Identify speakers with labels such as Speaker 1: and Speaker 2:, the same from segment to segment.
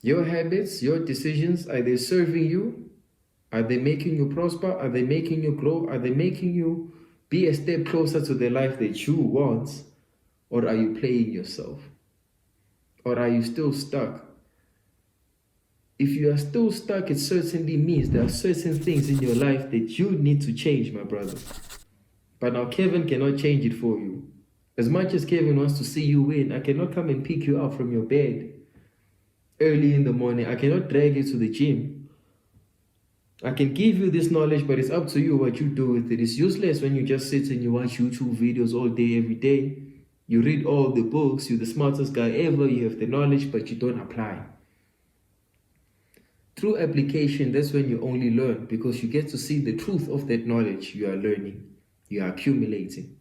Speaker 1: Your habits, your decisions, are they serving you? Are they making you prosper? Are they making you grow? Are they making you be a step closer to the life that you want? Or are you playing yourself? Or are you still stuck? If you are still stuck, it certainly means there are certain things in your life that you need to change, my brother. But now Kevin cannot change it for you. As much as Kevin wants to see you win, I cannot come and pick you up from your bed early in the morning. I cannot drag you to the gym. I can give you this knowledge, but it's up to you what you do with it. It's useless when you just sit and you watch YouTube videos all day, every day. You read all the books, you're the smartest guy ever, you have the knowledge, but you don't apply. Through application, that's when you only learn, because you get to see the truth of that knowledge you are learning, you are accumulating.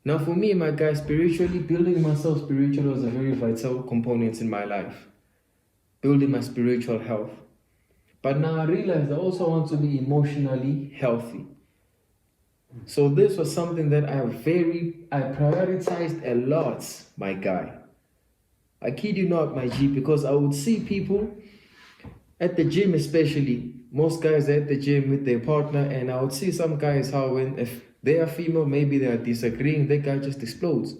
Speaker 1: Now for me, my guy, spiritually, building myself spiritually was a very vital component in my life. Building my spiritual health. But now I realized I also want to be emotionally healthy. So this was something that I prioritized a lot, my guy. I kid you not, my G, because I would see people at the gym, especially, most guys are at the gym with their partner, and I would see some guys how if they are female, maybe they are disagreeing, that guy just explodes.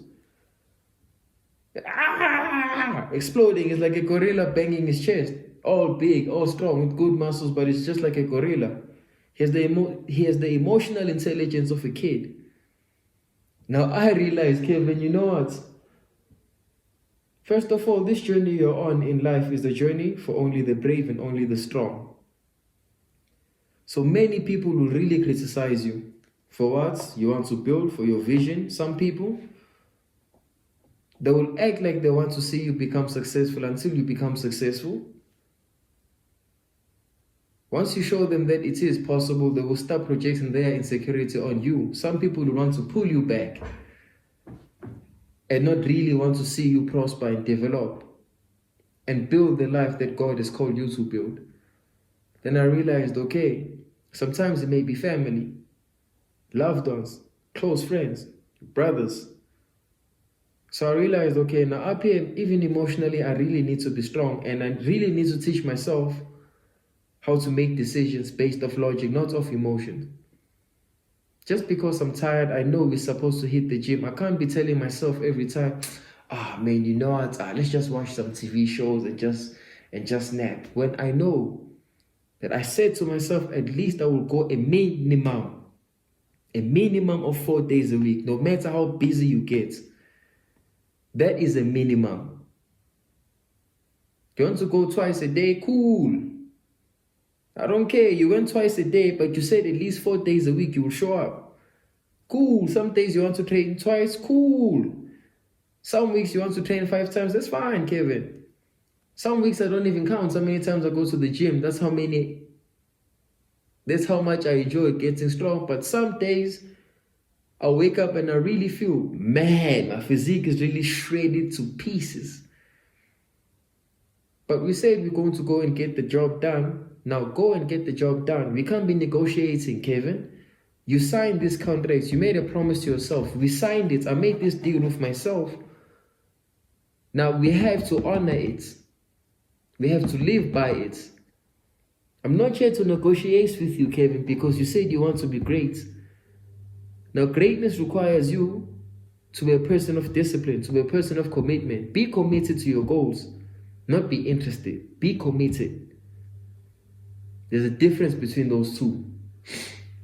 Speaker 1: Exploding is like a gorilla banging his chest. All big, all strong, with good muscles, but it's just like a gorilla. He has the emotional intelligence of a kid. Now I realize, Kevin, you know what? First of all, this journey you're on in life is the journey for only the brave and only the strong. So many people will really criticize you for what you want to build, for your vision. Some people, they will act like they want to see you become successful until you become successful. Once you show them that it is possible, they will start projecting their insecurity on you. Some people will want to pull you back and not really want to see you prosper and develop and build the life that God has called you to build. Then I realized, okay, sometimes it may be family, loved ones, close friends, brothers. So I realized, okay, now up here, even emotionally, I really need to be strong, and I really need to teach myself how to make decisions based off logic, not off emotion. Just because I'm tired, I know we're supposed to hit the gym. I can't be telling myself every time, man, you know what? Let's just watch some TV shows and just nap. When I know that I said to myself, at least I will go a minimum of 4 days a week, no matter how busy you get. That is a minimum. You want to go twice a day? Cool. I don't care. You went twice a day, but you said at least 4 days a week you will show up. Cool. Some days you want to train twice. Cool. Some weeks you want to train 5 times. That's fine, Kevin. Some weeks I don't even count how many times I go to the gym. That's how much I enjoy getting strong. But some days I wake up and I really feel, man, my physique is really shredded to pieces. But we said we're going to go and get the job done. Now go and get the job done. We can't be negotiating, Kevin. You signed this contract. You made a promise to yourself. We signed it. I made this deal with myself. Now we have to honor it. We have to live by it. I'm not here to negotiate with you, Kevin, because you said you want to be great. Now greatness requires you to be a person of discipline, to be a person of commitment. Be committed to your goals, not be interested. Be committed. There's a difference between those two.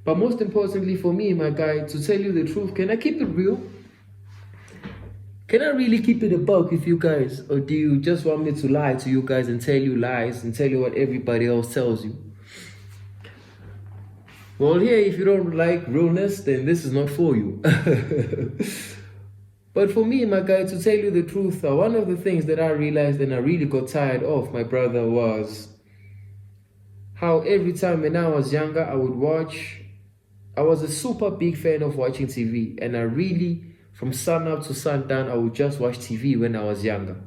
Speaker 1: But most importantly for me, my guy, to tell you the truth, can I keep it real? Can I really keep it a buck with you guys? Or do you just want me to lie to you guys and tell you lies and tell you what everybody else tells you? Well, here, if you don't like realness, then this is not for you. But for me, my guy, to tell you the truth, one of the things that I realized and I really got tired of, my brother, was how every time when I was younger, I was a super big fan of watching TV. And I really, from sun up to sundown, I would just watch TV when I was younger.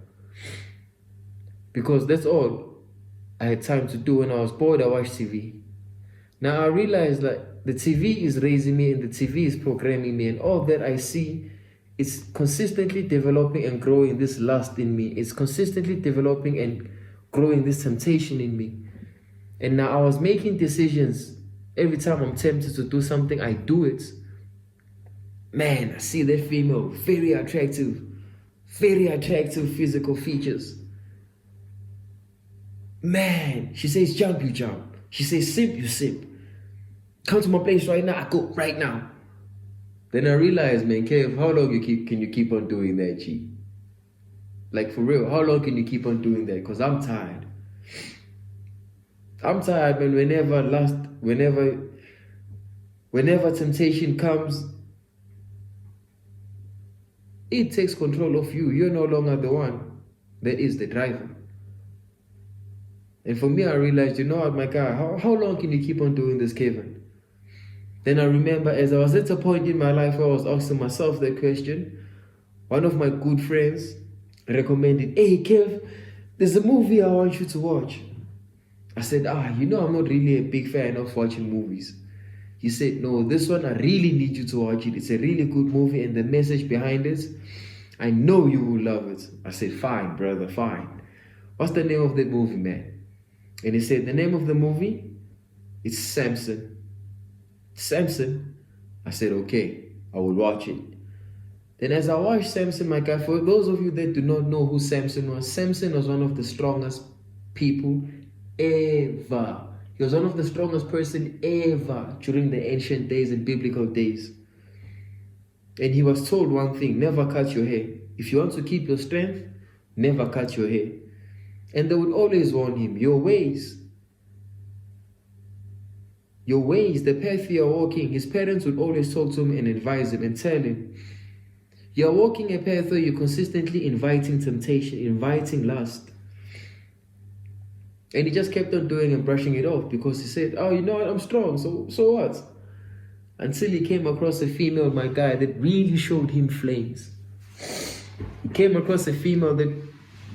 Speaker 1: Because that's all I had time to do. When I was bored, I watched TV. Now I realized that the TV is raising me and the TV is programming me, and all that I see It's consistently developing and growing this lust in me. It's consistently developing and growing this temptation in me. And now I was making decisions. Every time I'm tempted to do something, I do it. Man, I see that female, very attractive physical features. Man, she says jump, you jump. She says sip, you sip. Come to my place right now, I go right now. Then I realized, man, Kev, how long can you keep on doing that, G? Like, for real, how long can you keep on doing that? Because I'm tired. I'm tired, man. Whenever temptation comes, it takes control of you. You're no longer the one that is the driver. And for me, I realized, you know what, my guy, how long can you keep on doing this, Kevin? Then I remember, as I was at a point in my life where I was asking myself that question, one of my good friends recommended, hey, Kev, there's a movie I want you to watch. I said, I'm not really a big fan of watching movies. He said, no, this one, I really need you to watch it. It's a really good movie, and the message behind it, I know you will love it. I said, fine, brother, fine. What's the name of that movie, man? And he said, the name of the movie, it's Samson. Samson? I said, okay, I will watch it. Then as I watched Samson, my guy, for those of you that do not know who Samson was one of the strongest people ever. He was one of the strongest person ever during the ancient days and biblical days. And he was told one thing, never cut your hair. If you want to keep your strength, never cut your hair. And they would always warn him, your ways, the path you are walking, his parents would always talk to him and advise him and tell him, you are walking a path where you're consistently inviting temptation, inviting lust. And he just kept on doing and brushing it off because he said, oh, you know what, I'm strong, so what? Until he came across a female, my guy, that really showed him flames. He came across a female that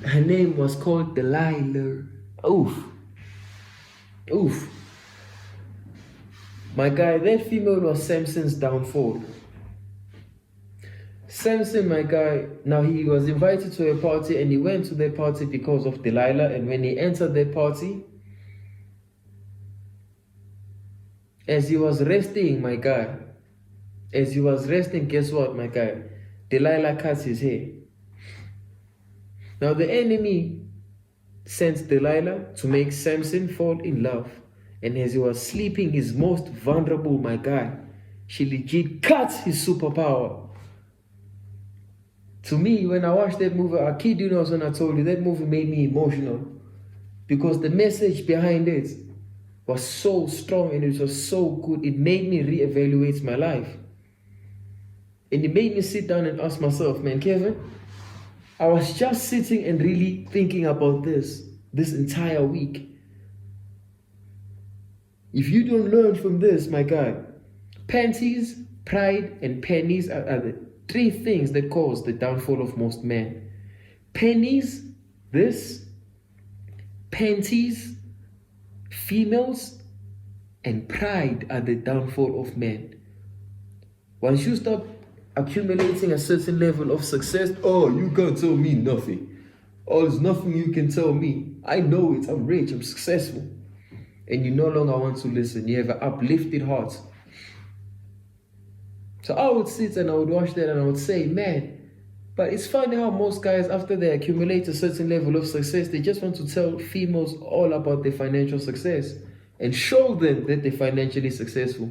Speaker 1: her name was called Delilah. Oof. My guy, that female was Samson's downfall. Samson, my guy, now he was invited to a party and he went to that party because of Delilah. And when he entered that party, as he was resting, my guy, guess what, my guy? Delilah cuts his hair. Now the enemy sent Delilah to make Samson fall in love. And as he was sleeping his most vulnerable, my guy, she legit cut his superpower. To me, when I watched that movie, I kid you not when I told you, that movie made me emotional. Because the message behind it was so strong and it was so good. It made me reevaluate my life. And it made me sit down and ask myself, man, Kevin, I was just sitting and really thinking about this entire week. If you don't learn from this, my guy, panties, pride, and pennies are the three things that cause the downfall of most men. Pennies, panties, females, and pride are the downfall of men. Once you start accumulating a certain level of success, oh, you can't tell me nothing. Oh, there's nothing you can tell me. I know it, I'm rich, I'm successful. And you no longer want to listen. You have an uplifted heart. So I would sit and I would watch that and I would say, man, but it's funny how most guys, after they accumulate a certain level of success, they just want to tell females all about their financial success and show them that they're financially successful.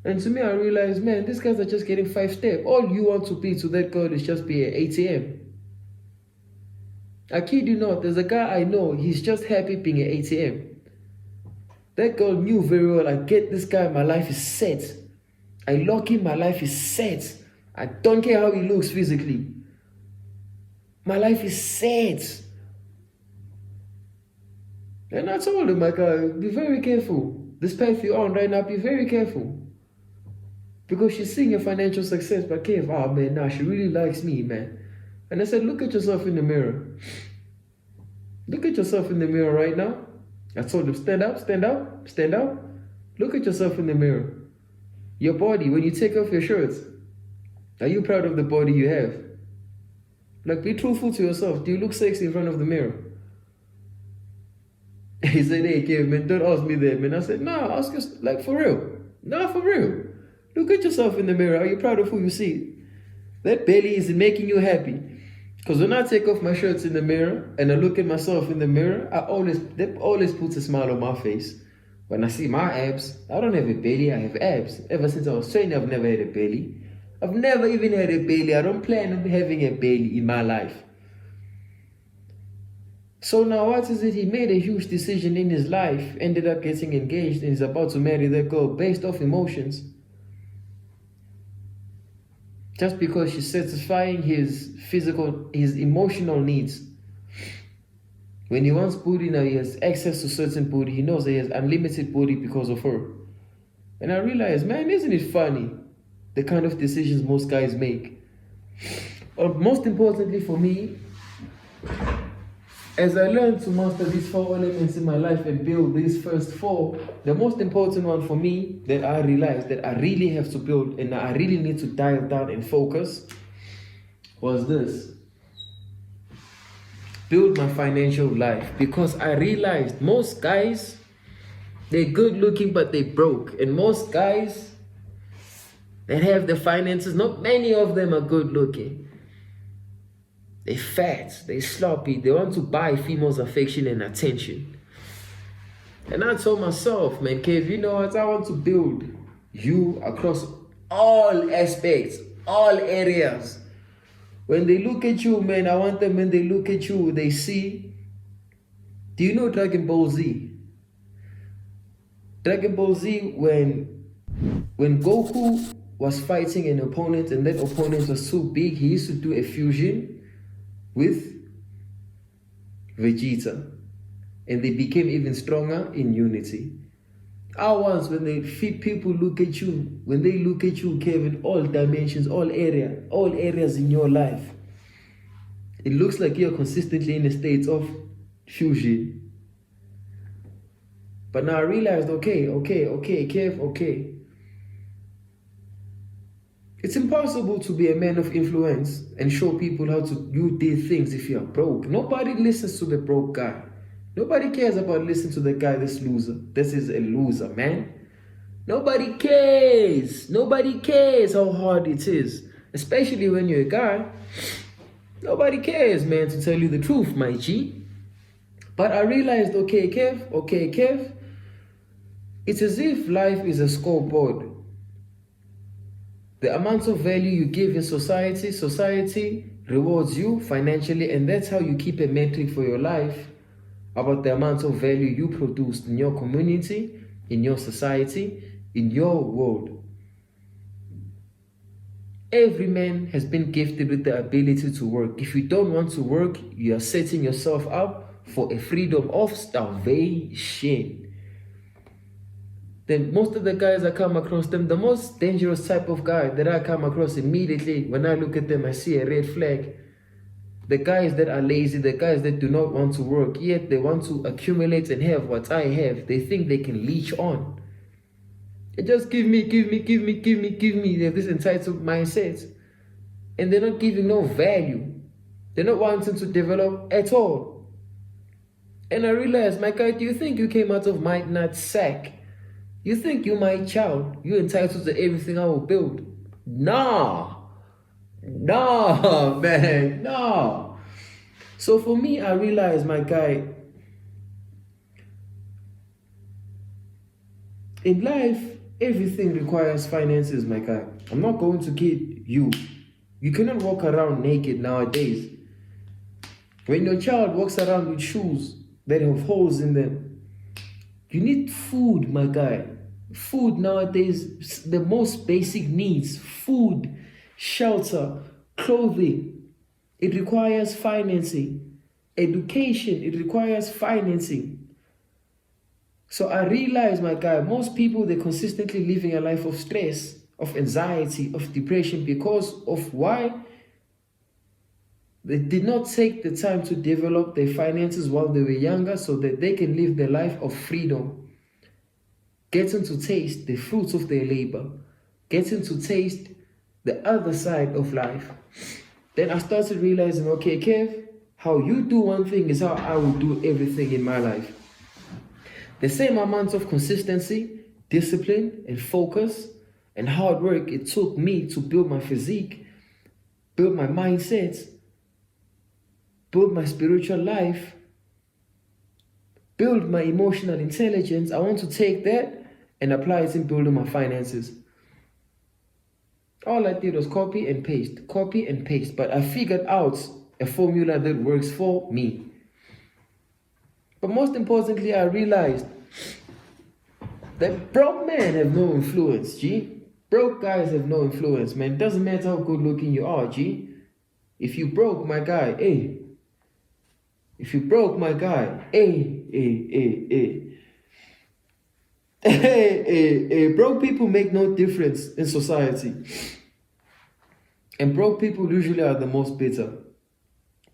Speaker 1: And to me, I realized, man, these guys are just getting 5 steps. All you want to be to that girl is just be an ATM. I kid you not, there's a guy I know, he's just happy being an ATM. That girl knew very well, I get this guy, my life is set. I lock him, my life is set. I don't care how he looks physically. My life is set. And I told him, my guy, be very careful. This path you're on right now, be very careful. Because she's seeing your financial success, but Kev, oh man, nah, she really likes me, man. And I said, look at yourself in the mirror. Look at yourself in the mirror right now. I told him, stand up, stand up, stand up. Look at yourself in the mirror. Your body, when you take off your shirts, Are you proud of the body you have? Like, be truthful to yourself. Do you look sexy in front of the mirror? He said, hey, Kev, man, don't ask me that, man. I said, nah, ask us, like, for real. Nah, for real. Look at yourself in the mirror. Are you proud of who you see? That belly is making you happy. Because when I take off my shirts in the mirror and I look at myself in the mirror, that always puts a smile on my face. When I see my abs, I don't have a belly, I have abs. Ever since I was training, I've never had a belly. I've never even had a belly. I don't plan on having a belly in my life. So now what is it? He made a huge decision in his life, ended up getting engaged, and is about to marry that girl based off emotions. Just because she's satisfying his emotional needs. When he wants booty, now he has access to certain booty. He knows that he has unlimited booty because of her. And I realized, man, isn't it funny? The kind of decisions most guys make. But most importantly for me, as I learned to master these 4 elements in my life and build these first 4, the most important one for me that I realized that I really have to build and I really need to dial down and focus was this. Build my financial life. Because I realized most guys, they're good looking but they broke. And most guys that have the finances, not many of them are good looking. They're fat, they're sloppy, they want to buy females' affection and attention. And I told myself, man, Kev, you know what? I want to build you across all aspects, all areas. When they look at you, man, I want them, when they look at you, they see. Do you know Dragon Ball Z? Dragon Ball Z, when Goku was fighting an opponent and that opponent was so big, he used to do a fusion with Vegeta. And they became even stronger in unity. Ours, when people look at you, when they look at you, Kevin, all dimensions, all areas in your life, it looks like you're consistently in a state of fusion. But now I realized, okay, Kev, okay. It's impossible to be a man of influence and show people how to do these things if you're broke. Nobody listens to the broke guy. Nobody cares about listening to the guy that's loser. This is a loser, man. Nobody cares. Nobody cares how hard it is. Especially when you're a guy. Nobody cares, man, to tell you the truth, my G. But I realized, okay, Kev, it's as if life is a scoreboard. The amount of value you give in society rewards you financially, and that's how you keep a metric for your life about the amount of value you produce in your community, in your society, in your world. Every man has been gifted with the ability to work. If you don't want to work, you are setting yourself up for a freedom of starvation. Then most of the guys I come across them, the most dangerous type of guy that I come across immediately, when I look at them, I see a red flag. The guys that are lazy, the guys that do not want to work, yet they want to accumulate and have what I have. They think they can leech on. They just give me. They have this entitled mindset. And they're not giving no value. They're not wanting to develop at all. And I realized, my guy, do you think you came out of my nut sack? You think you're my child? You're entitled to everything I will build? Nah, man, nah. So for me, I realized, my guy, in life, everything requires finances, my guy. I'm not going to kid you. You cannot walk around naked nowadays. When your child walks around with shoes that have holes in them, you need food, my guy. Food nowadays, the most basic needs. Food, shelter, clothing. It requires financing. Education, it requires financing. So I realize, my guy, most people, they're consistently living a life of stress, of anxiety, of depression because of why? They did not take the time to develop their finances while they were younger so that they can live their life of freedom. Getting to taste the fruits of their labor. Getting to taste the other side of life, then I started realizing, okay, Kev, how you do one thing is how I will do everything in my life. The same amount of consistency, discipline, and focus and hard work it took me to build my physique, build my mindset, build my spiritual life, build my emotional intelligence. I want to take that and apply it in building my finances. All I did was copy and paste, but I figured out a formula that works for me. But most importantly, I realized that broke men have no influence, G. Broke guys have no influence, man. It doesn't matter how good looking you are, G. If you broke, my guy, hey. If you broke, my guy, hey. Broke people make no difference in society. And broke people usually are the most bitter.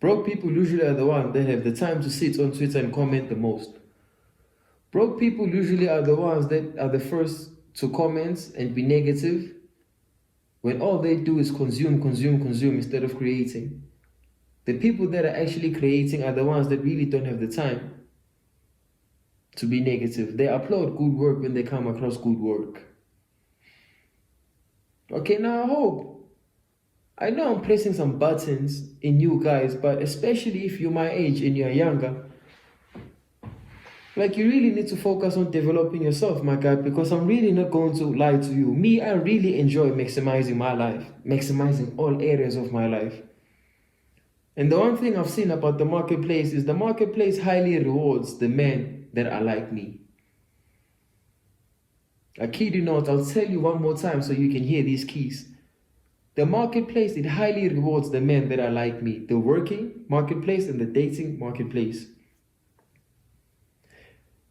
Speaker 1: Broke people usually are the ones that have the time to sit on Twitter and comment the most. Broke people usually are the ones that are the first to comment and be negative when all they do is consume instead of creating. The people that are actually creating are the ones that really don't have the time to be negative. They applaud good work when they come across good work. Okay, now I know I'm pressing some buttons in you guys, but especially if you're my age and you're younger, like, you really need to focus on developing yourself, my guy, because I'm really not going to lie to you. Me, I really enjoy maximizing my life, maximizing all areas of my life. And the one thing I've seen about the marketplace is the marketplace highly rewards the men that are like me. I kid you not, I'll tell you one more time so you can hear these keys. The marketplace, it highly rewards the men that are like me. The working marketplace and the dating marketplace.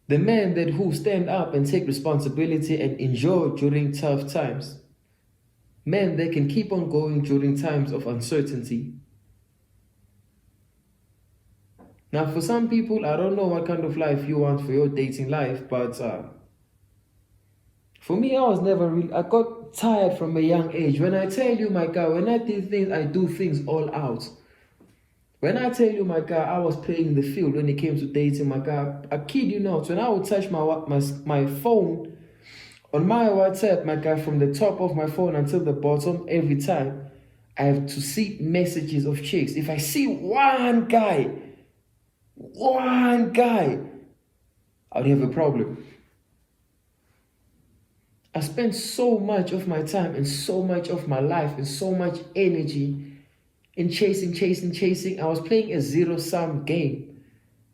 Speaker 1: The men that who stand up and take responsibility and endure during tough times. Men that can keep on going during times of uncertainty. Now, for some people, I don't know what kind of life you want for your dating life, but for me, I got tired from a young age. When I tell you, my guy, when I did things, I do things all out. When I tell you, my guy, I was playing the field when it came to dating, my guy. I kid you not, when I would touch my phone on my WhatsApp, my guy, from the top of my phone until the bottom, every time, I have to see messages of chicks. If I see one guy, I would have a problem. I spent so much of my time and so much of my life and so much energy in chasing. I was playing a zero-sum game.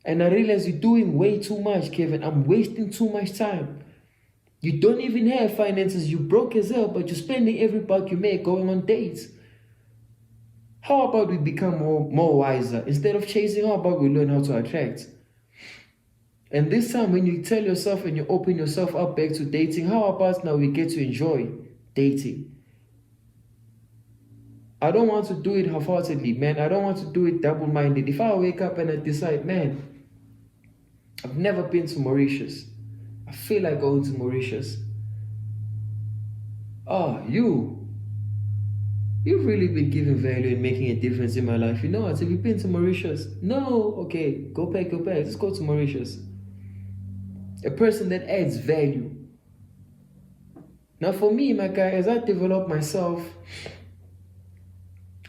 Speaker 1: And I realized you're doing way too much, Kevin. I'm wasting too much time. You don't even have finances. You broke as hell, but you're spending every buck you make going on dates. How about we become more wiser? Instead of chasing, how about we learn how to attract? And this time, when you tell yourself and you open yourself up back to dating, how about now we get to enjoy dating? I don't want to do it half-heartedly, man. I don't want to do it double-minded. If I wake up and I decide, man, I've never been to Mauritius. I feel like going to Mauritius. You've really been giving value and making a difference in my life. You know what? Have you been to Mauritius? No? Okay, go back. Let's go to Mauritius. A person that adds value. Now for me, my guy, as I developed myself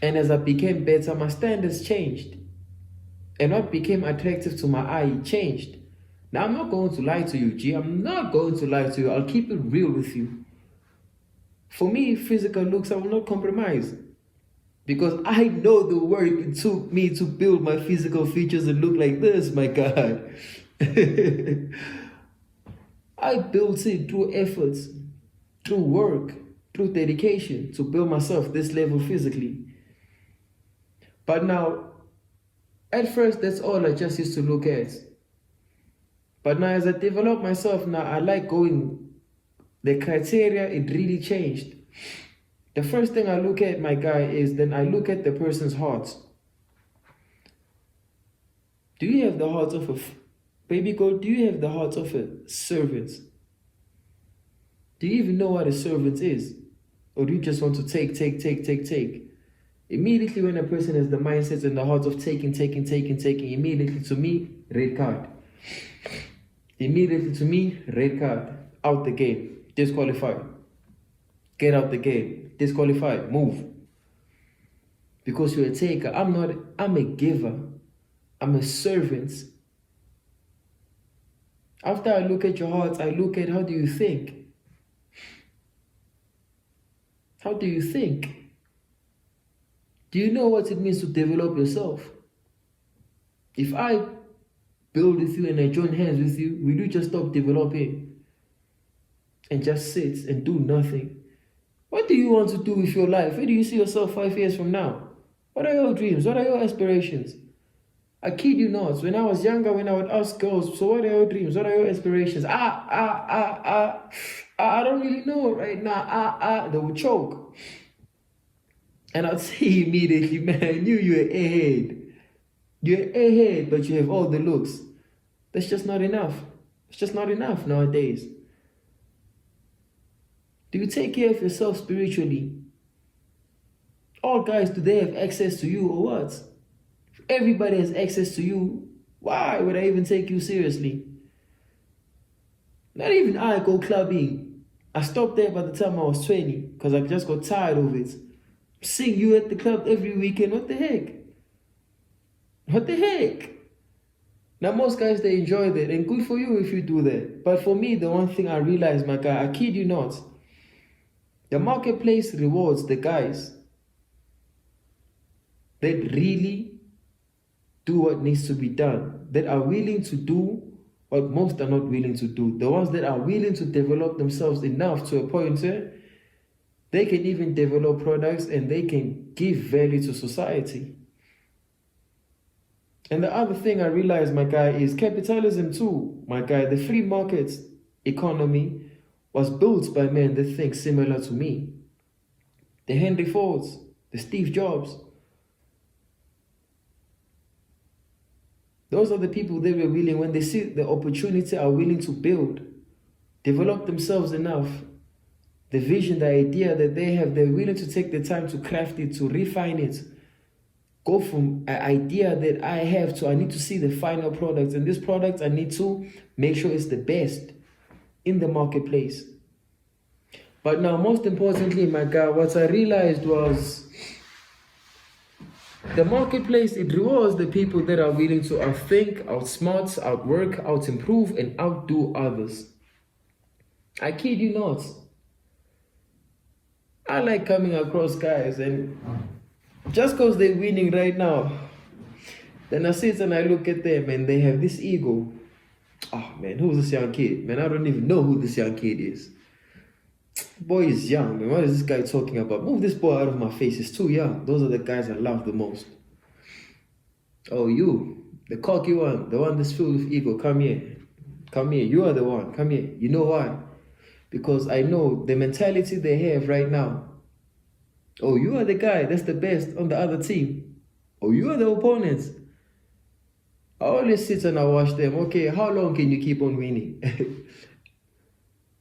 Speaker 1: and as I became better, my standards changed. And what became attractive to my eye changed. Now I'm not going to lie to you, G. I'm not going to lie to you. I'll keep it real with you. For me, physical looks, I will not compromise. Because I know the work it took me to build my physical features and look like this, my guy. I built it through efforts, through work, through dedication to build myself this level physically. But now, at first, that's all I just used to look at. But now as I develop myself, now I like going, the criteria, it really changed. The first thing I look at, my guy, is then I look at the person's heart. Do you have the heart of a, baby girl, do you have the heart of a servant? Do you even know what a servant is? Or do you just want to take? Immediately when a person has the mindset and the heart of taking, immediately to me, red card. Immediately to me, red card. Out the game. Disqualified. Get out the game. Disqualified. Move. Because you're a taker. I'm a giver. I'm a servant. After I look at your heart, I look at how do you think? How do you think? Do you know what it means to develop yourself? If I build with you and I join hands with you, will you just stop developing and just sit and do nothing? What do you want to do with your life? Where do you see yourself 5 years from now? What are your dreams? What are your aspirations? I kid you not. When I was younger, when I would ask girls, so what are your dreams? What are your aspirations? I don't really know right now. They would choke. And I'd say immediately, man, you're ahead. You're ahead, but you have all the looks. That's just not enough. It's just not enough nowadays. Do you take care of yourself spiritually? All guys, do they have access to you or what? If everybody has access to you, why would I even take you seriously? Not even I go clubbing. I stopped there by the time I was 20 because I just got tired of it. Seeing you at the club every weekend, what the heck? What the heck? Now most guys, they enjoy that, and good for you if you do that. But for me, the one thing I realized, my guy, I kid you not, the marketplace rewards the guys that really do what needs to be done, that are willing to do what most are not willing to do. The ones that are willing to develop themselves enough to a point where they can even develop products and they can give value to society. And the other thing I realized, my guy, is capitalism too, my guy. The free market economy was built by men that think similar to me. The Henry Fords, the Steve Jobs. Those are the people that were willing, when they see the opportunity, are willing to build, develop themselves enough. The vision, the idea that they have, they're willing to take the time to craft it, to refine it. Go from an idea that I have to, I need to see the final product. And this product, I need to make sure it's the best in the marketplace. But now, most importantly, my guy, what I realized was the marketplace, it rewards the people that are willing to outthink, outsmart, outwork, outimprove, and outdo others. I kid you not. I like coming across guys, and just because they're winning right now, then I sit and I look at them and they have this ego. Oh man, who's this young kid? Man, I don't even know who this young kid is. Boy is young, man. What is this guy talking about? Move this boy out of my face. He's too young. Those are the guys I love the most. Oh, you, the cocky one, the one that's filled with ego, come here. Come here. You are the one. Come here. You know why? Because I know the mentality they have right now. Oh, you are the guy that's the best on the other team. Oh, you are the opponents. I always sit and I watch them. Okay, how long can you keep on winning?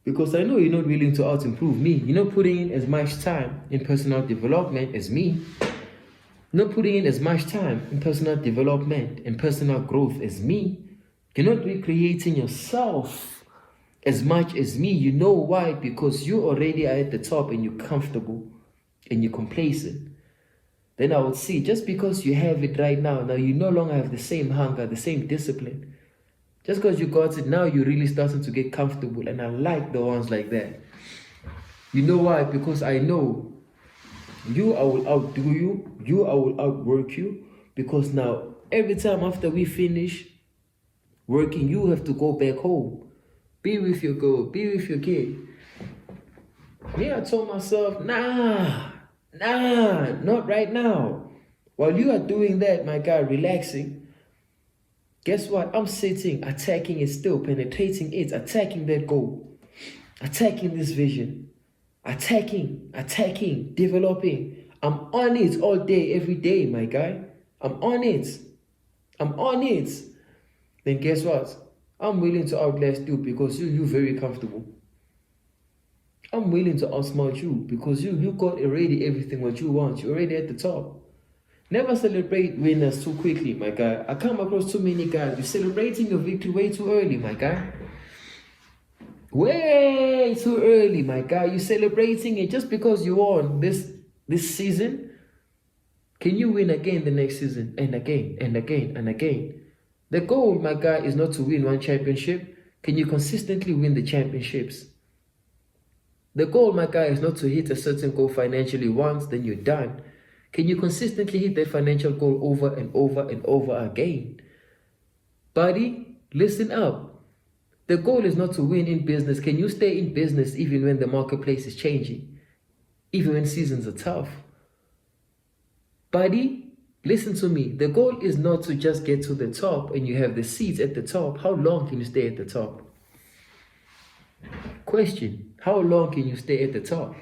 Speaker 1: Because I know you're not willing to out-improve me. You're not putting in as much time in personal development as me. You're not putting in as much time in personal development and personal growth as me. You're not recreating yourself as much as me. You know why? Because you already are at the top and you're comfortable and you're complacent. Then I would see, just because you have it right now, now you no longer have the same hunger, the same discipline. Just because you got it, now you're really starting to get comfortable. And I like the ones like that. You know why? Because I know you, I will outdo you. You, I will outwork you. Because now, every time after we finish working, you have to go back home. Be with your girl. Be with your kid. Me, I told myself, nah, not right now. While you are doing that, my guy, relaxing, guess what? I'm sitting, attacking it still, penetrating it, attacking that goal, attacking this vision, attacking, developing. I'm on it all day, every day, my guy. I'm on it. Then guess what? I'm willing to outlast you because you're very comfortable. I'm willing to outsmart you because you got already everything what you want. You're already at the top. Never celebrate winners too quickly, my guy. I come across too many guys. You're celebrating your victory way too early, my guy. Way too early, my guy. You're celebrating it just because you won this season. Can you win again the next season? And again, and again, and again. The goal, my guy, is not to win one championship. Can you consistently win the championships? The goal, my guy, is not to hit a certain goal financially once, then you're done. Can you consistently hit that financial goal over and over and over again? Buddy, listen up. The goal is not to win in business. Can you stay in business even when the marketplace is changing? Even when seasons are tough? Buddy, listen to me. The goal is not to just get to the top and you have the seats at the top. How long can you stay at the top? Question, how long can you stay at the top?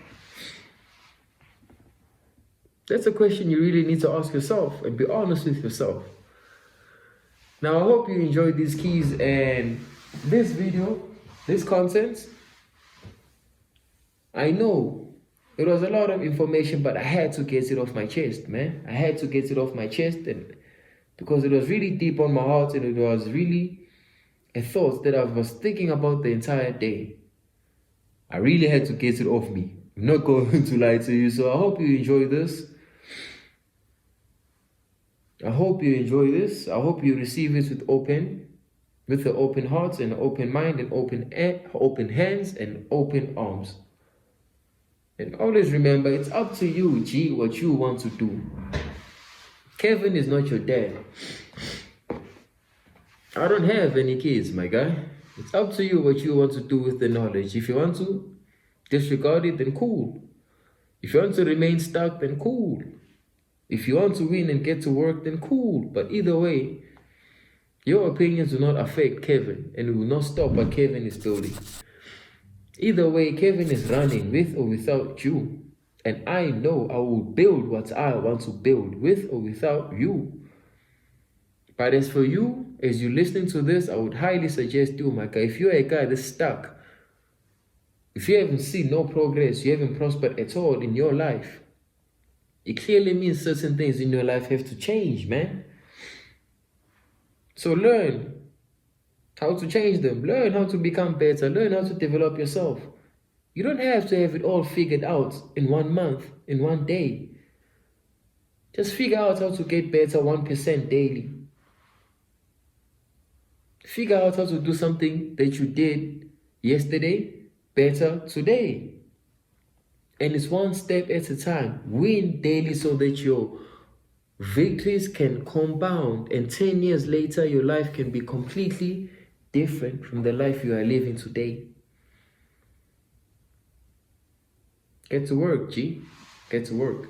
Speaker 1: That's a question you really need to ask yourself and be honest with yourself. Now, I hope you enjoyed these keys and this video, this content. I know it was a lot of information, but I had to get it off my chest, man. I had to get it off my chest, and because it was really deep on my heart and it was really a thought that I was thinking about the entire day. I really had to get it off me. I'm not going to lie to you, so I hope you enjoy this. I hope you enjoy this. I hope you receive it with an open heart and an open mind and open hands and open arms. And always remember, it's up to you, G, what you want to do. Kevin is not your dad. I don't have any kids, my guy. It's up to you what you want to do with the knowledge. If you want to disregard it, then cool. If you want to remain stuck, then cool. If you want to win and get to work, then cool. But either way, your opinions will not affect Kevin and it will not stop what Kevin is building. Either way, Kevin is running with or without you. And I know I will build what I want to build with or without you. But as for you, as you're listening to this, I would highly suggest you, my guy, if you're a guy that's stuck, if you haven't seen no progress, you haven't prospered at all in your life, it clearly means certain things in your life have to change, man. So learn how to change them. Learn how to become better. Learn how to develop yourself. You don't have to have it all figured out in 1 month, in 1 day. Just figure out how to get better 1% daily. Figure out how to do something that you did yesterday better today. And it's 1 step at a time. Win daily so that your victories can compound. And 10 years later, your life can be completely different from the life you are living today. Get to work, G. Get to work.